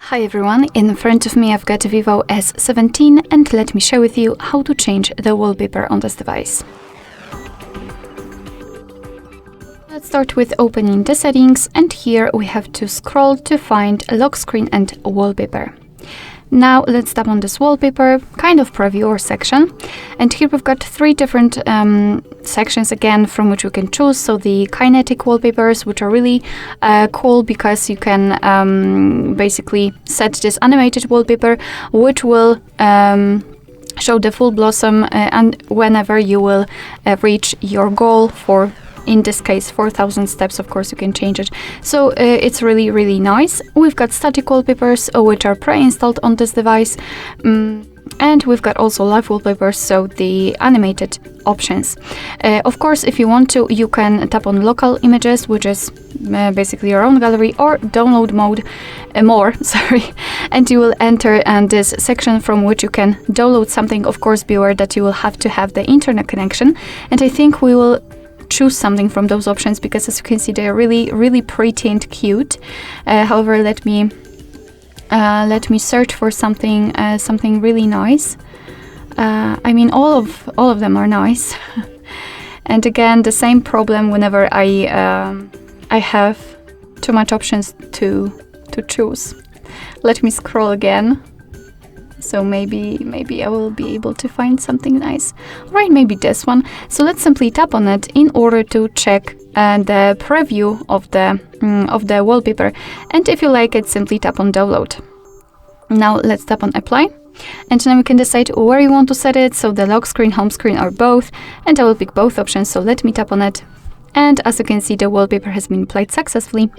Hi everyone, in front of me I've got a VIVO S17 and let me share with you how to change the wallpaper on this device. Let's start with opening the settings, and here we have to scroll to find lock screen and wallpaper. Now let's tap on this wallpaper, kind of preview or section, and here we've got three different sections again from which we can choose. So the kinetic wallpapers, which are really cool because you can basically set this animated wallpaper which will show the full blossom and whenever you will reach your goal for, in this case, 4,000 steps. Of course you can change it, so it's really nice. We've got static wallpapers which are pre-installed on this device, and we've got also live wallpapers, so the animated options. Of course, if you want to, you can tap on local images, which is basically your own gallery, or download mode more sorry, and you will enter this section from which you can download something. Of course, be aware that you will have to have the internet connection, and I think we will choose something from those options because, as you can see, they are really pretty and cute. However, let me search for something really nice. I mean, all of them are nice. And again, the same problem whenever I have too much options to choose. Let me scroll again. So maybe I will be able to find something nice. Right, maybe this one. So let's simply tap on it in order to check the preview of the wallpaper. And if you like it, simply tap on download. Now let's tap on apply. And now we can decide where you want to set it. So the lock screen, home screen, or both. And I will pick both options. So let me tap on it. And as you can see, the wallpaper has been applied successfully.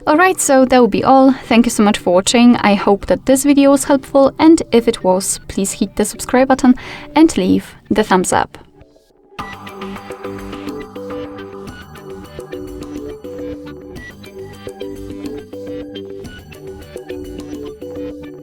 Alright, so that will be all. Thank you so much for watching. I hope that this video was helpful, and if it was, please hit the subscribe button and leave the thumbs up.